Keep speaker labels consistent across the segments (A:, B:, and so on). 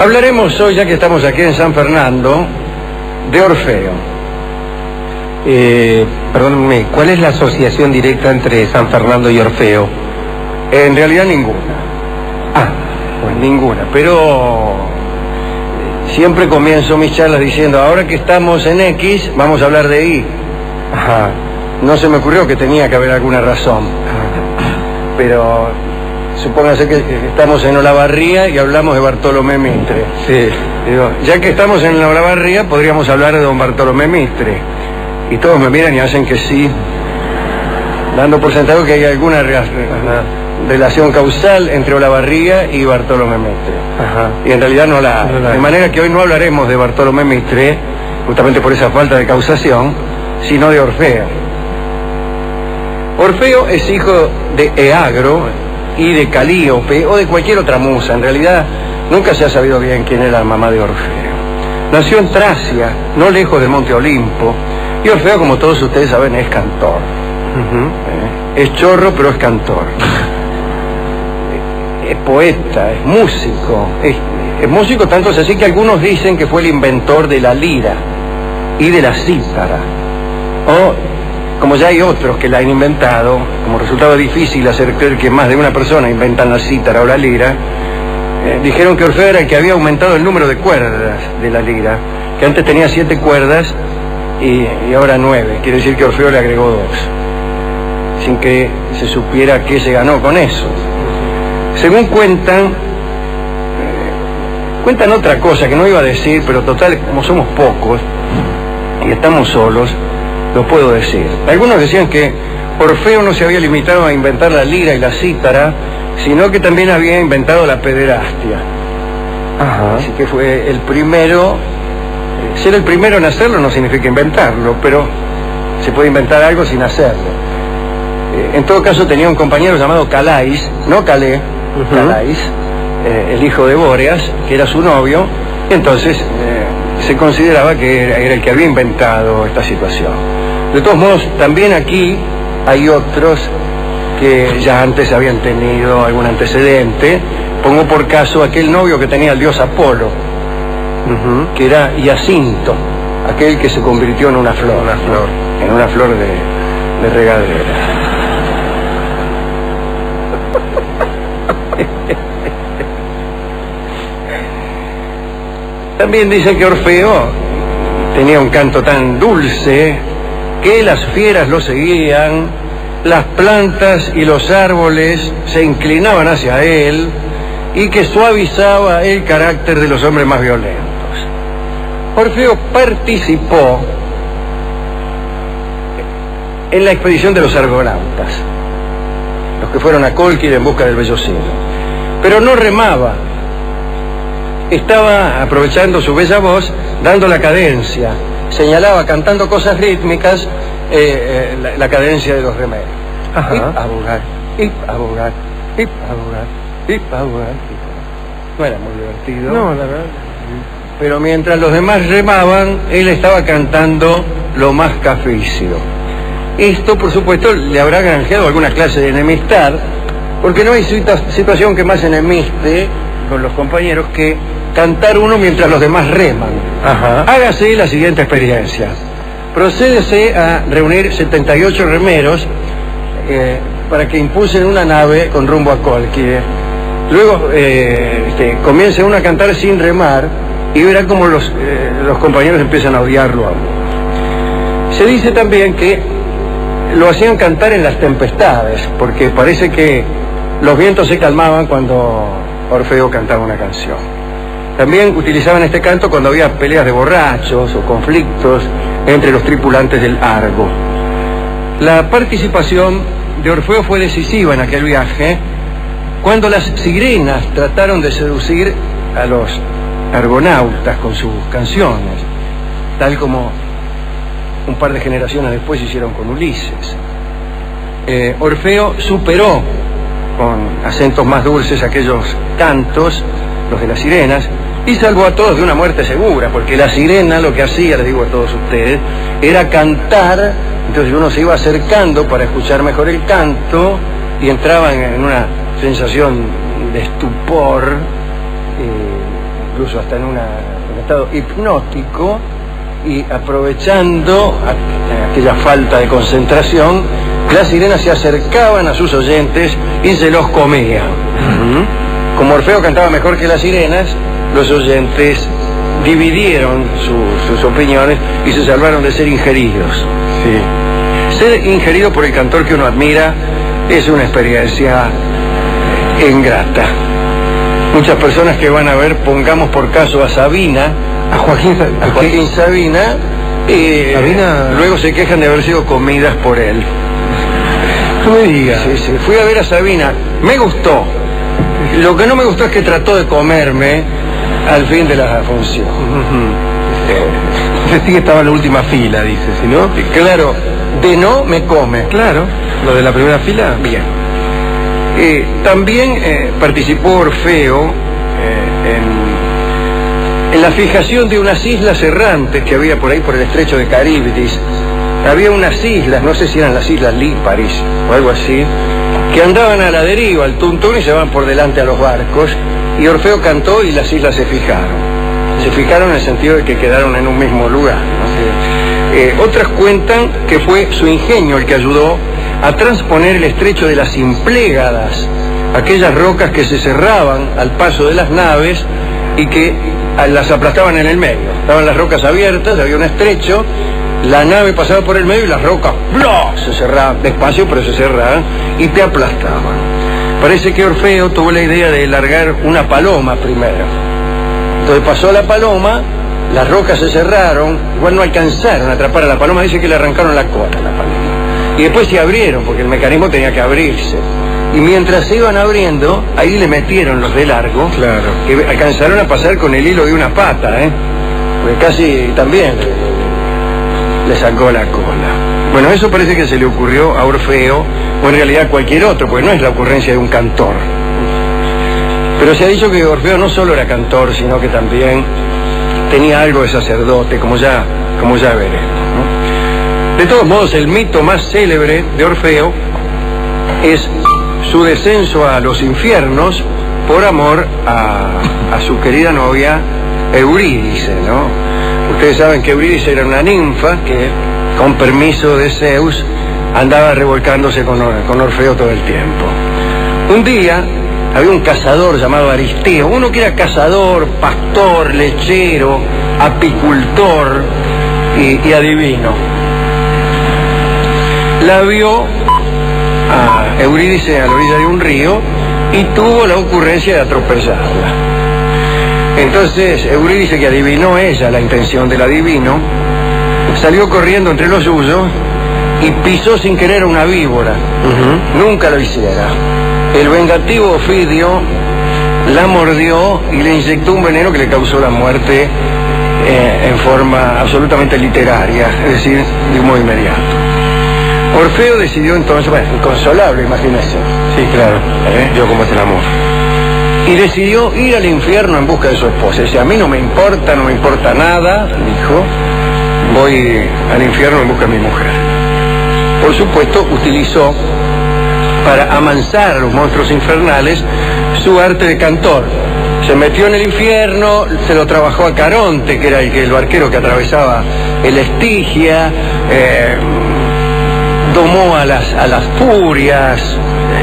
A: Hablaremos hoy, ya que estamos aquí en San Fernando, de Orfeo.
B: Perdónenme, ¿cuál es la asociación directa entre San Fernando y Orfeo?
A: En realidad ninguna. Pues ninguna, pero siempre comienzo mis charlas diciendo, ahora que estamos en X, vamos a hablar de Y.
B: Ajá.
A: No se me ocurrió que tenía que haber alguna razón, pero supóngase que estamos en Olavarría y hablamos de Bartolomé Mitre.
B: Sí.
A: Digo, ya que estamos en Olavarría, podríamos hablar de don Bartolomé Mitre. Y todos me miran y hacen que sí, dando por sentado que hay alguna relación causal entre Olavarría y Bartolomé Mitre.
B: Ajá.
A: Y en realidad no la hay. De manera que hoy no hablaremos de Bartolomé Mitre, justamente por esa falta de causación, sino de Orfeo. Orfeo es hijo de Eagro y de Calíope o de cualquier otra musa. En realidad nunca se ha sabido bien quién era la mamá de Orfeo. Nació en Tracia, no lejos del monte Olimpo, y Orfeo, como todos ustedes saben, es cantor. Es chorro, pero es cantor. Es poeta, es músico. Es músico tanto es así que algunos dicen que fue el inventor de la lira y de la cítara. O, como ya hay otros que la han inventado, como resultado difícil hacer creer que más de una persona inventan la cítara o la lira, dijeron que Orfeo era el que había aumentado el número de cuerdas de la lira, que antes tenía 7 cuerdas y ahora 9. Quiere decir que Orfeo le agregó 2, sin que se supiera qué se ganó con eso. Según cuentan otra cosa que no iba a decir, pero total, como somos pocos y estamos solos, lo puedo decir. Algunos decían que Orfeo no se había limitado a inventar la lira y la cítara, sino que también había inventado la pederastia.
B: Ajá.
A: Así que fue el primero. Ser el primero en hacerlo no significa inventarlo, pero se puede inventar algo sin hacerlo. En todo caso tenía un compañero llamado Calais, no Calais, Calais, el hijo de Bóreas, que era su novio, y entonces se consideraba que era el que había inventado esta situación. De todos modos, también aquí hay otros que ya antes habían tenido algún antecedente. Pongo por caso aquel novio que tenía el dios Apolo, que era Hiacinto, aquel que se convirtió en una flor, en una flor de regadera. También dicen que Orfeo tenía un canto tan dulce que las fieras lo seguían, las plantas y los árboles se inclinaban hacia él y que suavizaba el carácter de los hombres más violentos. Orfeo participó en la expedición de los argonautas, los que fueron a Cólquida en busca del bello cielo, pero no remaba. Estaba aprovechando su bella voz, dando la cadencia, señalaba cantando cosas rítmicas la cadencia de los remeros. Abogar, abogar, abogar. No era muy divertido.
B: No, la verdad.
A: Pero mientras los demás remaban, él estaba cantando lo más caficio. Esto, por supuesto, le habrá granjeado alguna clase de enemistad, porque no hay situación que más enemiste con los compañeros que cantar uno mientras los demás reman. Hágase la siguiente experiencia. Procédese a reunir 78 remeros para que impulsen una nave con rumbo a Cólquida. Luego comience uno a cantar sin remar y verá como los compañeros empiezan a odiarlo a uno. Se dice también que lo hacían cantar en las tempestades, porque parece que los vientos se calmaban cuando Orfeo cantaba una canción. También utilizaban este canto cuando había peleas de borrachos o conflictos entre los tripulantes del Argo. La participación de Orfeo fue decisiva en aquel viaje, cuando las sirenas trataron de seducir a los argonautas con sus canciones, tal como un par de generaciones después hicieron con Ulises. Orfeo superó con acentos más dulces aquellos cantos, los de las sirenas, y salvó a todos de una muerte segura, porque la sirena lo que hacía, les digo a todos ustedes, era cantar. Entonces uno se iba acercando para escuchar mejor el canto y entraba en una sensación de estupor, incluso hasta en un estado hipnótico, y aprovechando aquella falta de concentración, las sirenas se acercaban a sus oyentes y se los comían. Como Orfeo cantaba mejor que las sirenas, los oyentes dividieron sus opiniones y se salvaron de ser ingeridos. Sí. Ser ingerido por el cantor que uno admira es una experiencia ingrata. Muchas personas que van a ver, pongamos por caso a Sabina, a Joaquín Sabina, luego se quejan de haber sido comidas por él.
B: No me digas.
A: Sí. Fui a ver a Sabina, me gustó. Lo que no me gustó es que trató de comerme al fin de la función.
B: Sí que estaba en la última fila, dice, ¿sí, no?
A: Claro, de no me come.
B: Claro, lo de la primera fila.
A: Bien. También participó Orfeo en la fijación de unas islas errantes que había por ahí por el estrecho de Caribdis. Había unas islas, no sé si eran las islas Líparis o algo así, que andaban a la deriva, al tuntún, y se van por delante a los barcos, y Orfeo cantó y las islas se fijaron. Se fijaron en el sentido de que quedaron en un mismo lugar, ¿no? Otras cuentan que fue su ingenio el que ayudó a transponer el estrecho de las Simplégadas, aquellas rocas que se cerraban al paso de las naves y que las aplastaban en el medio. Estaban las rocas abiertas, había un estrecho, la nave pasaba por el medio y las rocas ¡blah! Se cerraban, despacio pero se cerraban y te aplastaban. Parece que Orfeo tuvo la idea de largar una paloma primero. Entonces pasó la paloma, las rocas se cerraron, igual no alcanzaron a atrapar a la paloma, dice que le arrancaron la cola a la paloma. Y después se abrieron, porque el mecanismo tenía que abrirse. Y mientras se iban abriendo, ahí le metieron los de largo, claro, que alcanzaron a pasar con el hilo de una pata, porque casi también le sacó la cola. Bueno, eso parece que se le ocurrió a Orfeo, o en realidad a cualquier otro, porque no es la ocurrencia de un cantor. Pero se ha dicho que Orfeo no solo era cantor, sino que también tenía algo de sacerdote, como ya veremos, ¿no? De todos modos, el mito más célebre de Orfeo es su descenso a los infiernos por amor a su querida novia Eurídice, ¿no? Ustedes saben que Eurídice era una ninfa que, con permiso de Zeus, andaba revolcándose con Orfeo todo el tiempo. Un día había un cazador llamado Aristeo, uno que era cazador, pastor, lechero, apicultor y adivino. La vio a Eurídice a la orilla de un río y tuvo la ocurrencia de atropellarla. Entonces Eurídice, que adivinó ella la intención del adivino, salió corriendo entre los suyos y pisó sin querer una víbora. Nunca lo hiciera. El vengativo Ofidio la mordió y le inyectó un veneno que le causó la muerte en forma absolutamente literaria, es decir, de un modo inmediato. Orfeo decidió entonces, bueno, inconsolable, imagínese.
B: Sí, claro, yo como es el amor.
A: Y decidió ir al infierno en busca de su esposa. Dice, a mí no me importa nada, dijo, voy al infierno en busca de mi mujer. Por supuesto, utilizó para amansar a los monstruos infernales su arte de cantor. Se metió en el infierno, se lo trabajó a Caronte, que era el barquero que atravesaba el Estigia, domó a las furias,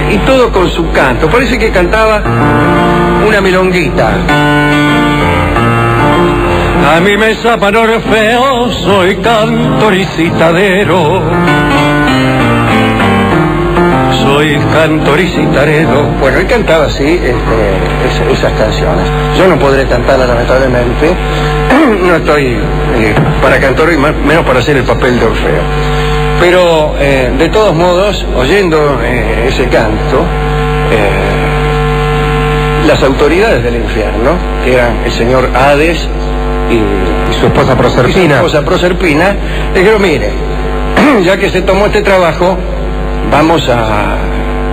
A: y todo con su canto. Parece que cantaba una milonguita. A mí me zapan Orfeo, soy cantor y citadero. Soy cantor y citarero. Bueno, él cantaba así esas canciones. Yo no podré cantarlas, lamentablemente. No estoy para cantor y menos para hacer el papel de Orfeo. Pero, de todos modos, oyendo ese canto, las autoridades del infierno, que eran el señor Hades y su esposa Proserpina, le dijeron, mire, ya que se tomó este trabajo, vamos a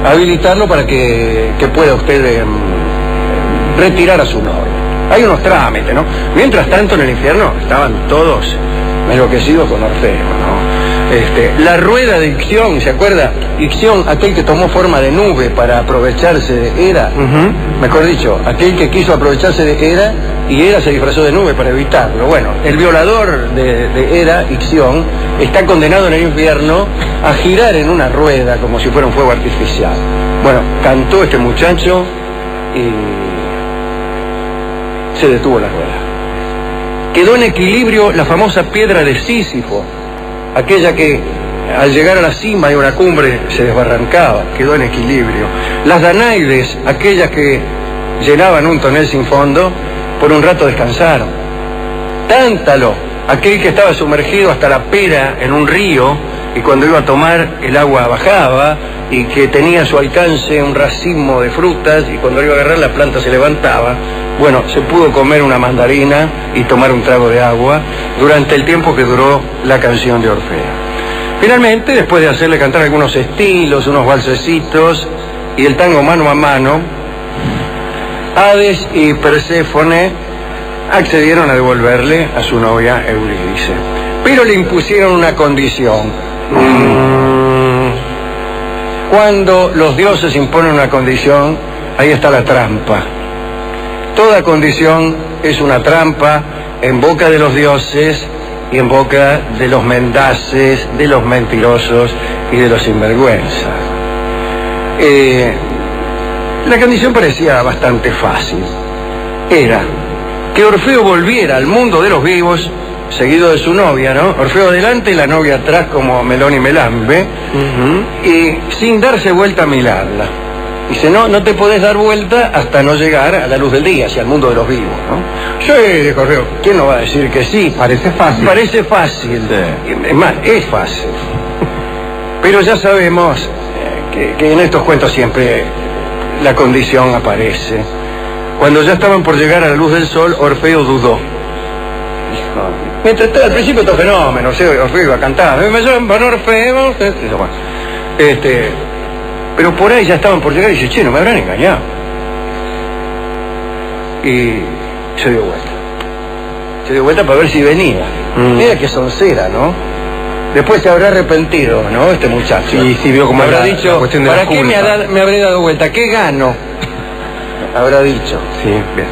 A: habilitarlo para que pueda usted retirar a su novia. Hay unos trámites, ¿no? Mientras tanto, en el infierno estaban todos enloquecidos con Orfeo, ¿no? La rueda de Ixión, ¿se acuerda? Ixión, aquel que tomó forma de nube para aprovecharse de Hera. Mejor dicho, aquel que quiso aprovecharse de Hera y Hera se disfrazó de nube para evitarlo. Bueno, el violador de Hera, Ixión, está condenado en el infierno a girar en una rueda como si fuera un fuego artificial. Bueno, cantó este muchacho y se detuvo la rueda. Quedó en equilibrio la famosa piedra de Sísifo, aquella que al llegar a la cima de una cumbre se desbarrancaba, quedó en equilibrio. Las Danaides, aquellas que llenaban un tonel sin fondo, por un rato descansaron. Tántalo, aquel que estaba sumergido hasta la pera en un río y cuando iba a tomar el agua bajaba y que tenía a su alcance un racimo de frutas y cuando iba a agarrar la planta se levantaba. Bueno, se pudo comer una mandarina y tomar un trago de agua durante el tiempo que duró la canción de Orfeo. Finalmente, después de hacerle cantar algunos estilos, unos valsecitos y el tango mano a mano, Hades y Perséfone accedieron a devolverle a su novia Eurídice, pero le impusieron una condición. Cuando los dioses imponen una condición, ahí está la trampa. Toda condición es una trampa en boca de los dioses y en boca de los mendaces, de los mentirosos y de los sinvergüenzas. La condición parecía bastante fácil. Era que Orfeo volviera al mundo de los vivos, seguido de su novia, ¿no? Orfeo adelante y la novia atrás como Melón y Melambe, y sin darse vuelta a mirarla. Dice, no te podés dar vuelta hasta no llegar a la luz del día, hacia el mundo de los vivos, ¿no? Sí, dijo Orfeo, ¿quién no va a decir que sí?
B: Parece fácil.
A: Parece fácil. Sí. Es más, es fácil. Pero ya sabemos que en estos cuentos siempre la condición aparece. Cuando ya estaban por llegar a la luz del sol, Orfeo dudó. Mientras al principio todo fenómeno, Orfeo iba a cantar, me llaman Orfeo, pero por ahí ya estaban por llegar y dice, che, no me habrán engañado. Y se dio vuelta. Se dio vuelta para ver si venía. Mira que soncera, ¿no? Después se habrá arrepentido, ¿no? Este muchacho.
B: Y sí vio como
A: habrá
B: la
A: dicho,
B: cuestión de
A: ¿para
B: la
A: qué
B: culpa?
A: me habré dado vuelta? ¿Qué gano? Habrá dicho.
B: Sí,
A: bien.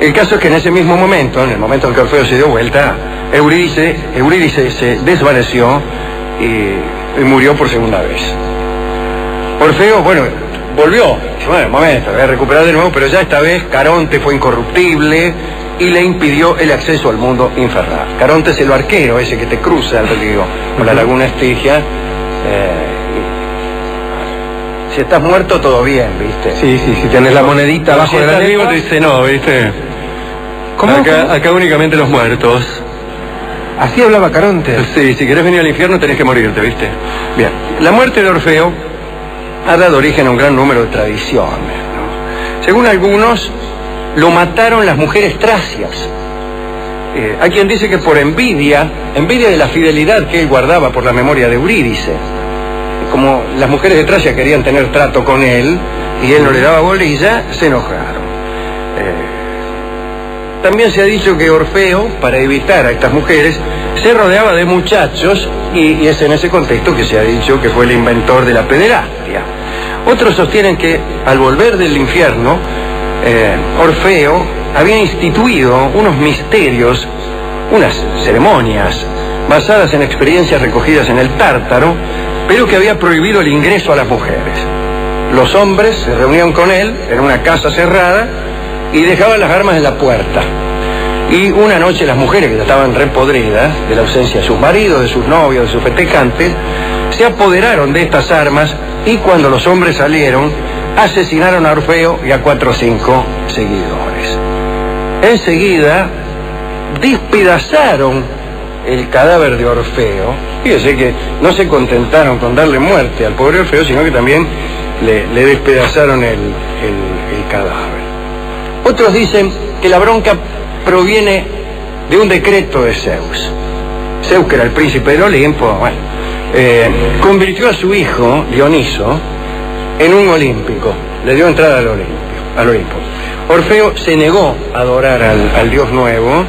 A: El caso es que en ese mismo momento, en el momento en que Orfeo se dio vuelta, Eurídice se desvaneció y murió por segunda vez. Orfeo, bueno, volvió. Dice, bueno, un momento, voy a recuperar de nuevo, pero ya esta vez Caronte fue incorruptible y le impidió el acceso al mundo infernal. Caronte es el barquero, ese que te cruza el río, por la laguna Estigia. Si estás muerto, todo bien, ¿viste?
B: Sí, si tenés la monedita abajo de la
A: lengua. Si
B: lengua,
A: estás vivo, te dice, no, ¿viste?
B: ¿Cómo?
A: Acá únicamente los muertos.
B: Así hablaba Caronte.
A: Sí, si querés venir al infierno tenés que morirte, ¿viste? Bien, la muerte de Orfeo ha dado origen a un gran número de tradiciones, ¿no? Según algunos, lo mataron las mujeres tracias. Hay quien dice que por envidia de la fidelidad que él guardaba por la memoria de Eurídice. Como las mujeres de Tracia querían tener trato con él y él no le daba bolilla, se enojaron. También se ha dicho que Orfeo, para evitar a estas mujeres, se rodeaba de muchachos y es en ese contexto que se ha dicho que fue el inventor de la pederastia. Otros sostienen que al volver del infierno, Orfeo había instituido unos misterios, unas ceremonias basadas en experiencias recogidas en el Tártaro, pero que había prohibido el ingreso a las mujeres. Los hombres se reunían con él en una casa cerrada y dejaban las armas en la puerta. Y una noche las mujeres, que ya estaban repodridas de la ausencia de sus maridos, de sus novios, de sus festejantes, se apoderaron de estas armas y cuando los hombres salieron, asesinaron a Orfeo y a 4 o 5 seguidores. Enseguida despedazaron el cadáver de Orfeo. Fíjese que no se contentaron con darle muerte al pobre Orfeo, sino que también le despedazaron el cadáver. Otros dicen que la bronca proviene de un decreto de Zeus. Zeus, que era el príncipe del Olimpo, bueno, convirtió a su hijo, Dioniso, en un olímpico. Le dio entrada al Olimpo. Orfeo se negó a adorar al dios nuevo,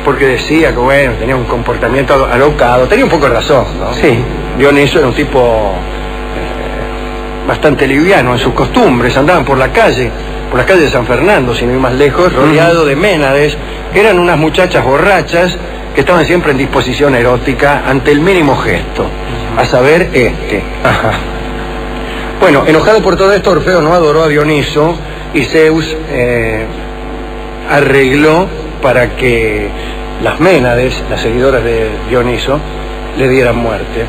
A: porque decía que, bueno, tenía un comportamiento alocado. Tenía un poco de razón, ¿no?
B: Sí.
A: Dioniso era un tipo bastante liviano en sus costumbres. Andaban por la calle de San Fernando, sin ir más lejos, rodeado de ménades, que eran unas muchachas borrachas que estaban siempre en disposición erótica ante el mínimo gesto, a saber, este.
B: Ajá.
A: Bueno, enojado por todo esto, Orfeo no adoró a Dioniso y Zeus arregló para que las ménades, las seguidoras de Dioniso, le dieran muerte.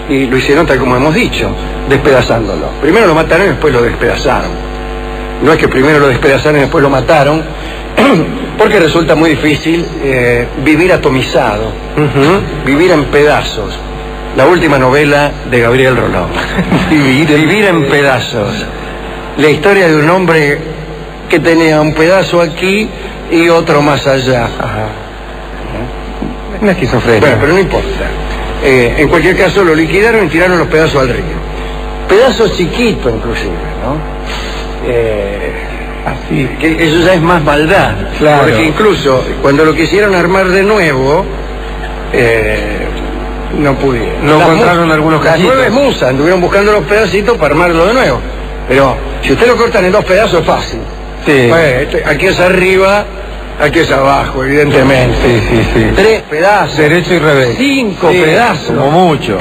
A: Y lo hicieron tal como hemos dicho, despedazándolo. Primero lo mataron y después lo despedazaron. No es que primero lo despedazaron y después lo mataron, porque resulta muy difícil vivir atomizado, vivir en pedazos. La última novela de Gabriel Rolón. Vivir en pedazos. La historia de un hombre que tenía un pedazo aquí y otro más allá.
B: Ajá. Una esquizofrenia.
A: Bueno, pero no importa. En cualquier caso lo liquidaron y tiraron los pedazos al río. Pedazos chiquitos inclusive, ¿no?
B: Así.
A: Que eso ya es más maldad.
B: Claro.
A: Porque incluso cuando lo quisieron armar de nuevo, no pudieron.
B: No encontraron algunos
A: Las
B: cachitos.
A: 9 musas anduvieron buscando los pedacitos para armarlo de nuevo. Pero si usted lo cortan en 2 pedazos es fácil.
B: Sí.
A: Bueno, aquí es arriba, aquí es abajo, evidentemente.
B: Sí.
A: 3 pedazos.
B: Derecho y revés.
A: 5
B: Sí,
A: pedazos.
B: como mucho.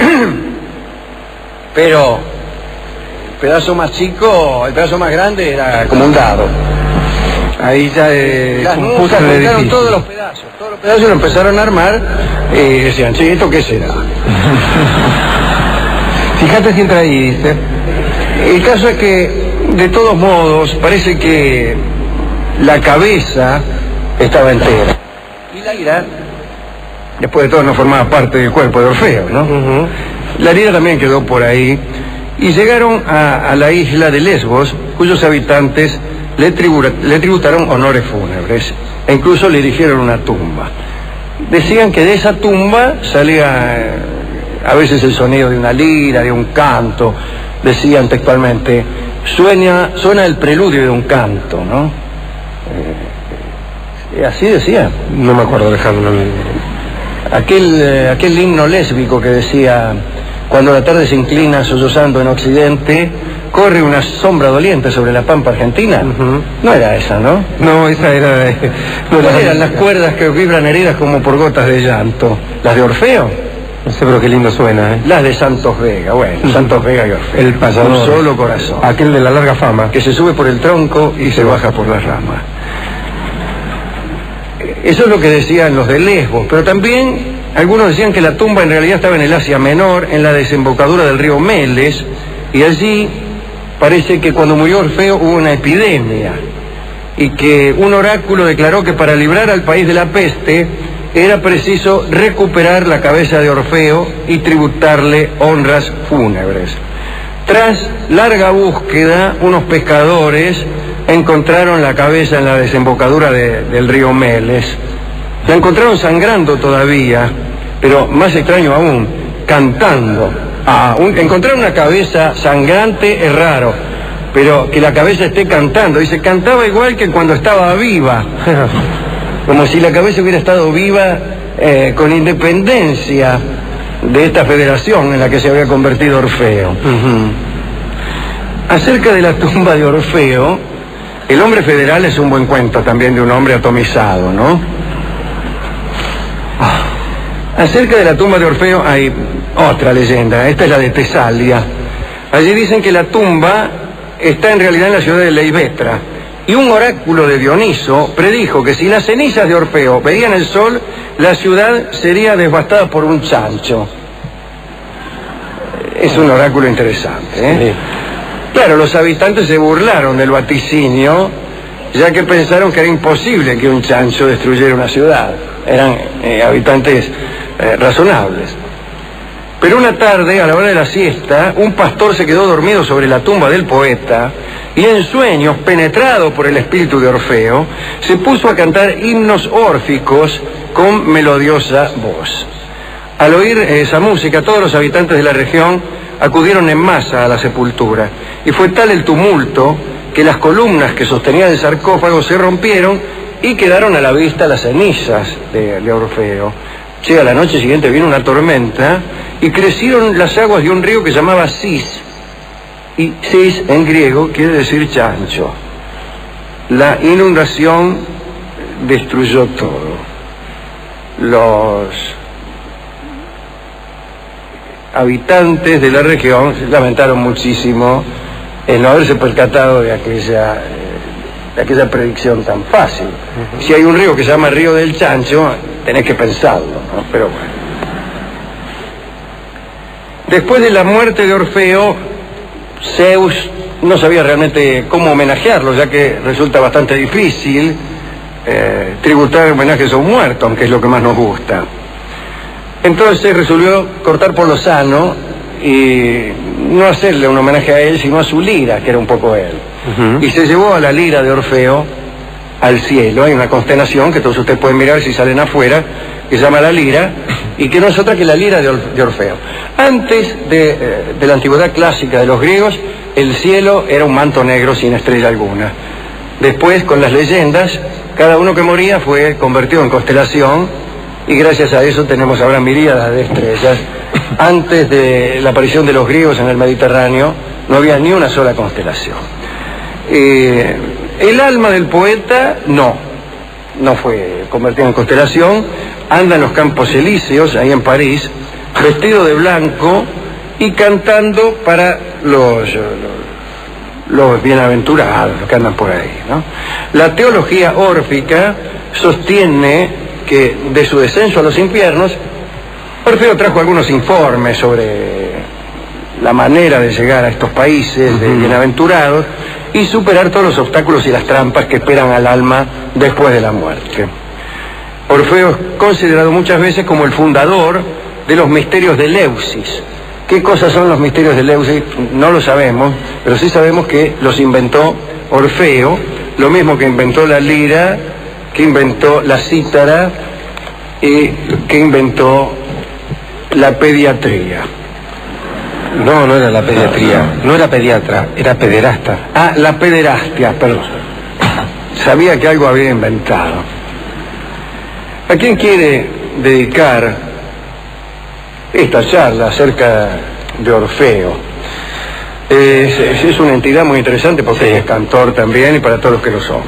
A: Pero el pedazo más chico, el pedazo más grande era como un dado.
B: Ahí ya
A: Las
B: un
A: musas
B: puzzle
A: juntaron
B: difícil.
A: todos los pedazos lo empezaron a armar y decían, sí, ¿esto qué será?
B: Fíjate si entra ahí, dice.
A: El caso es que, de todos modos, parece que la cabeza estaba entera. Y la lira, después de todo, no formaba parte del cuerpo de Orfeo, ¿no? La lira también quedó por ahí. Y llegaron a la isla de Lesbos, cuyos habitantes le tributaron honores fúnebres e incluso le erigieron una tumba. Decían que de esa tumba salía a veces el sonido de una lira, de un canto. Decían textualmente, suena el preludio de un canto, ¿no? Así decían.
B: No me acuerdo, Alejandro.
A: Aquel himno lésbico que decía, cuando la tarde se inclina sollozando en occidente, corre una sombra doliente sobre la pampa argentina. No era esa, ¿no?
B: No, esa era...
A: ¿Cuáles eran las cuerdas que vibran heridas como por gotas de llanto? ¿Las de Orfeo?
B: No sé, pero qué lindo suena, ¿eh?
A: Las de Santos Vega, bueno, Santos Vega y Orfeo.
B: El pasador.
A: Un solo corazón.
B: Aquel de la larga fama.
A: Que se sube por el tronco y se baja por las ramas. Eso es lo que decían los de Lesbos, pero también algunos decían que la tumba en realidad estaba en el Asia Menor, en la desembocadura del río Meles, y allí parece que cuando murió Orfeo hubo una epidemia, y que un oráculo declaró que para librar al país de la peste era preciso recuperar la cabeza de Orfeo y tributarle honras fúnebres. Tras larga búsqueda, unos pescadores encontraron la cabeza en la desembocadura del río Meles. La encontraron sangrando todavía, pero más extraño aún, cantando. Encontrar una cabeza sangrante es raro, pero que la cabeza esté cantando. Dice, cantaba igual que cuando estaba viva. Como si la cabeza hubiera estado viva con independencia de esta federación en la que se había convertido Orfeo. Acerca de la tumba de Orfeo, el hombre federal es un buen cuento también de un hombre atomizado, ¿no? Acerca de la tumba de Orfeo hay otra leyenda, esta es la de Tesalia. Allí dicen que la tumba está en realidad en la ciudad de Leibetra, y un oráculo de Dioniso predijo que si las cenizas de Orfeo veían el sol, la ciudad sería devastada por un chancho. Es un oráculo interesante, ¿eh? Sí. Claro, los habitantes se burlaron del vaticinio, ya que pensaron que era imposible que un chancho destruyera una ciudad. Eran habitantes razonables. Pero una tarde, a la hora de la siesta, un pastor se quedó dormido sobre la tumba del poeta y en sueños, penetrado por el espíritu de Orfeo, se puso a cantar himnos órficos con melodiosa voz. Al oír esa música, todos los habitantes de la región acudieron en masa a la sepultura, y fue tal el tumulto que las columnas que sostenían el sarcófago se rompieron y quedaron a la vista las cenizas de Orfeo. Llega la noche siguiente, viene una tormenta y crecieron las aguas de un río que se llamaba Sis, y Sis en griego quiere decir chancho. La inundación destruyó todo. Los habitantes de la región se lamentaron muchísimo en no haberse percatado de aquella predicción tan fácil. Si hay un río que se llama Río del Chancho, tenés que pensarlo, ¿no? Pero bueno. Después de la muerte de Orfeo, Zeus no sabía realmente cómo homenajearlo, ya que resulta bastante difícil tributar homenajes a un muerto, aunque es lo que más nos gusta. Entonces resolvió cortar por lo sano y no hacerle un homenaje a él, sino a su lira, que era un poco él. Y se llevó a la lira de Orfeo al cielo. Hay una constelación que todos ustedes pueden mirar si salen afuera, que se llama la lira, y que no es otra que la lira de Orfeo. Antes de la antigüedad clásica de los griegos, el cielo era un manto negro sin estrella alguna. Después, con las leyendas, cada uno que moría fue convertido en constelación, y gracias a eso tenemos ahora miríadas de estrellas. Antes de la aparición de los griegos en el Mediterráneo, no había ni una sola constelación. El alma del poeta no fue convertido en constelación, anda en los Campos Elíseos, ahí en París, vestido de blanco y cantando para los bienaventurados, los que andan por ahí, ¿no? La teología órfica sostiene que de su descenso a los infiernos, Orfeo trajo algunos informes sobre la manera de llegar a estos países de bienaventurados y superar todos los obstáculos y las trampas que esperan al alma después de la muerte. Orfeo es considerado muchas veces como el fundador de los misterios de Eleusis. ¿Qué cosas son los misterios de Eleusis? No lo sabemos, pero sí sabemos que los inventó Orfeo, lo mismo que inventó la lira, que inventó la cítara y que inventó la pediatría.
B: No era la pediatría, no era pediatra, era pederasta.
A: Ah, la pederastia, perdón. Sabía que algo había inventado. ¿A quién quiere dedicar esta charla acerca de Orfeo? Es una entidad muy interesante porque es cantor también y para todos los que lo son.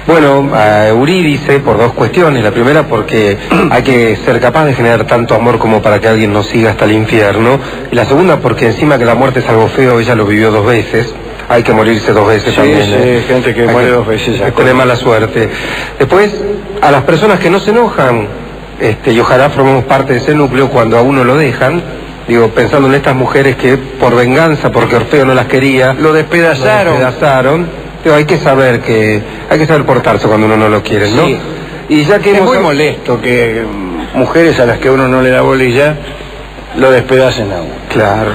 B: Bueno, a Eurídice por dos cuestiones. La primera porque hay que ser capaz de generar tanto amor como para que alguien nos siga hasta el infierno. Y la segunda porque encima que la muerte es algo feo, ella lo vivió 2 veces. Hay que morirse 2 veces también.
A: Sí, gente que muere 2 veces.
B: Ya tiene mala suerte. Después, a las personas que no se enojan, y ojalá formemos parte de ese núcleo cuando a uno lo dejan. Digo, pensando en estas mujeres que por venganza, porque Orfeo no las quería,
A: lo despedazaron.
B: Pero hay que saber portarse cuando uno no lo quiere, ¿no?
A: Sí.
B: Y ya que
A: es muy molesto que mujeres a las que uno no le da bolilla lo despedacen a uno.
B: Claro.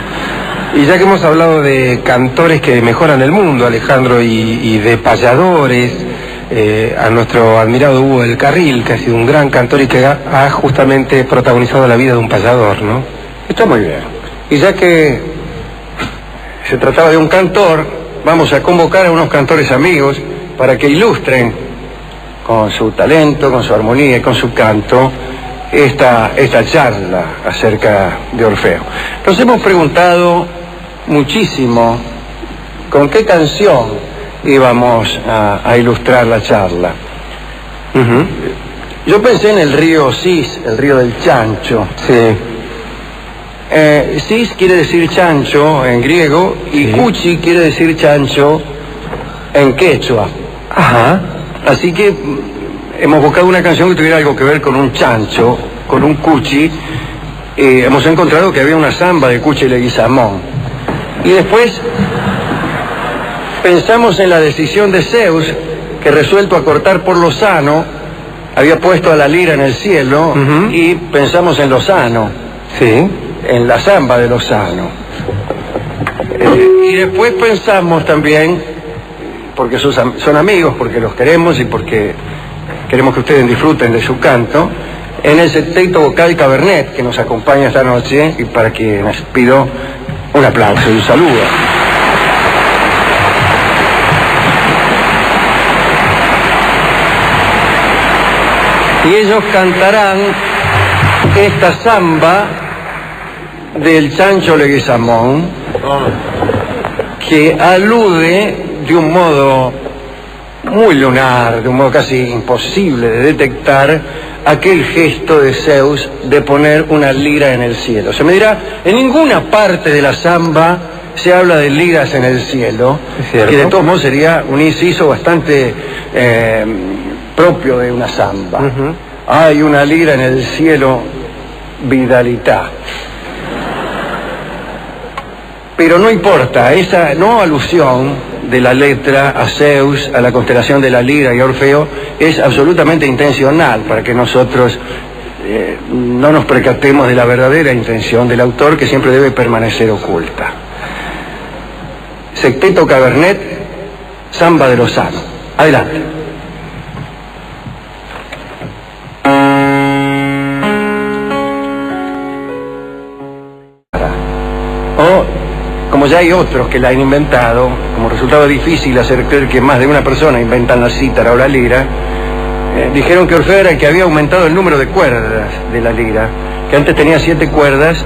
B: Y ya que hemos hablado de cantores que mejoran el mundo, Alejandro, y de payadores, a nuestro admirado Hugo del Carril, que ha sido un gran cantor y que ha justamente protagonizado la vida de un payador, ¿no?
A: Está muy bien. Y ya que se trataba de un cantor, vamos a convocar a unos cantores amigos para que ilustren con su talento, con su armonía y con su canto esta charla acerca de Orfeo. Nos hemos preguntado muchísimo con qué canción íbamos a ilustrar la charla. Yo pensé en el río Sis, el río del Chancho.
B: Sí.
A: Sis quiere decir chancho en griego y cuchi quiere decir chancho en quechua.
B: Ajá.
A: Así que hemos buscado una canción que tuviera algo que ver con un chancho, con un cuchi. Hemos encontrado que había una samba de Cuchi Leguizamón. Y después pensamos en la decisión de Zeus, que resuelto a cortar por lo sano, había puesto a la lira en el cielo, y pensamos en Lozano.
B: Sí.
A: En la samba de Lozano. Y después pensamos también, porque son amigos, porque los queremos y porque queremos que ustedes disfruten de su canto, en el Septeto Vocal Cabernet que nos acompaña esta noche y para quienes pido un aplauso y un saludo. y ellos cantarán esta samba del Chancho Leguizamón, que alude de un modo muy lunar, de un modo casi imposible de detectar, aquel gesto de Zeus de poner una lira en el cielo. Se me dirá, en ninguna parte de la samba se habla de liras en el cielo, que de todos modos sería un inciso bastante propio de una samba. Hay una lira en el cielo, vidalitá. Pero no importa, esa no alusión de la letra a Zeus, a la constelación de la lira y a Orfeo, es absolutamente intencional para que nosotros no nos percatemos de la verdadera intención del autor, que siempre debe permanecer oculta. Secteto Cabernet, Samba de Lozano. Adelante. Como ya hay otros que la han inventado, como resultado difícil hacer creer que más de una persona inventan la cítara o la lira, dijeron que Orfeo era el que había aumentado el número de cuerdas de la lira, que antes tenía 7 cuerdas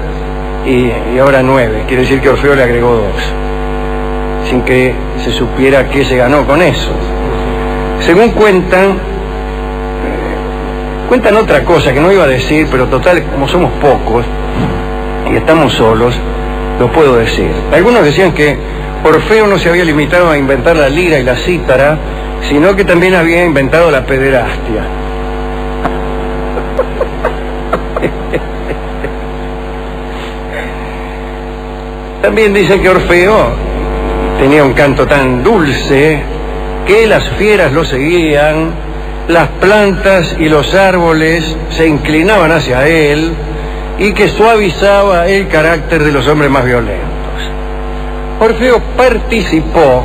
A: y ahora 9. Quiere decir que Orfeo le agregó 2, sin que se supiera qué se ganó con eso. Según cuentan otra cosa que no iba a decir, pero total, como somos pocos y estamos solos, lo puedo decir. Algunos decían que Orfeo no se había limitado a inventar la lira y la cítara, sino que también había inventado la pederastia. También dicen que Orfeo tenía un canto tan dulce que las fieras lo seguían, las plantas y los árboles se inclinaban hacia él, y que suavizaba el carácter de los hombres más violentos. Orfeo participó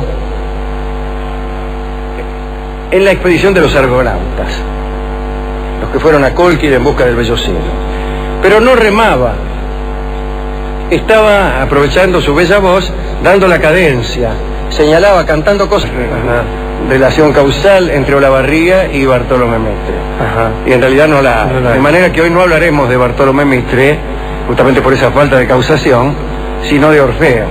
A: en la expedición de los argonautas, los que fueron a Colquid en busca del bello cielo, pero no remaba, estaba aprovechando su bella voz, dando la cadencia, señalaba, cantando cosas, relación causal entre Olavarría y Bartolomé Mitre. Y en realidad no la hay. De manera que hoy no hablaremos de Bartolomé Mitre, justamente por esa falta de causación, sino de Orfeo.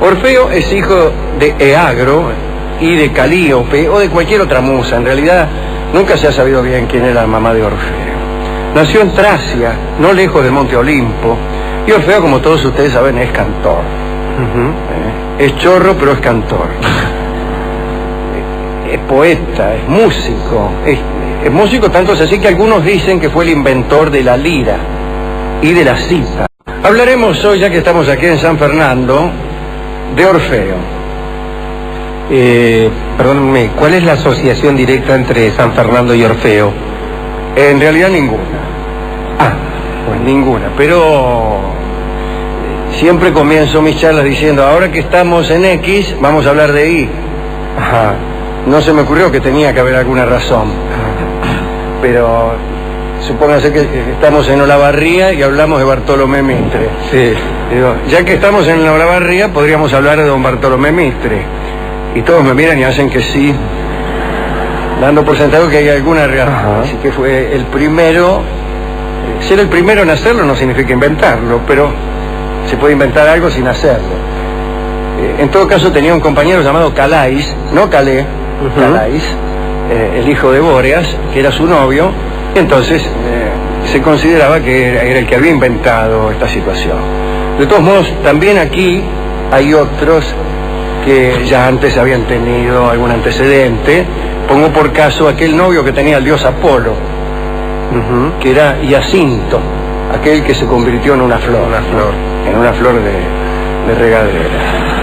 A: Orfeo es hijo de Eagro y de Calíope, o de cualquier otra musa. En realidad nunca se ha sabido bien quién era la mamá de Orfeo. Nació en Tracia, no lejos del monte Olimpo, y Orfeo, como todos ustedes saben, es cantor. Es chorro, pero es cantor. Es poeta, es músico, es músico, tanto es así que algunos dicen que fue el inventor de la lira y de la cítara. Hablaremos hoy, ya que estamos aquí en San Fernando, de Orfeo.
B: Perdónenme, ¿cuál es la asociación directa entre San Fernando y Orfeo?
A: En realidad ninguna. Pues ninguna, pero siempre comienzo mis charlas diciendo, ahora que estamos en X, vamos a hablar de Y. No se me ocurrió que tenía que haber alguna razón, pero supóngase que estamos en Olavarría y hablamos de Bartolomé Mitre.
B: Sí.
A: Digo, ya que estamos en Olavarría, podríamos hablar de don Bartolomé Mitre. Y todos me miran y hacen que sí, dando por sentado que hay alguna realidad. Así que fue el primero. Ser el primero en hacerlo no significa inventarlo, pero se puede inventar algo sin hacerlo. En todo caso tenía un compañero llamado Calais, no Calais, Calais, el hijo de Bóreas, que era su novio, y entonces se consideraba que era el que había inventado esta situación. De todos modos, también aquí hay otros que ya antes habían tenido algún antecedente. Pongo por caso aquel novio que tenía el dios Apolo, que era Hiacinto, aquel que se convirtió en una flor, en una flor de regadera.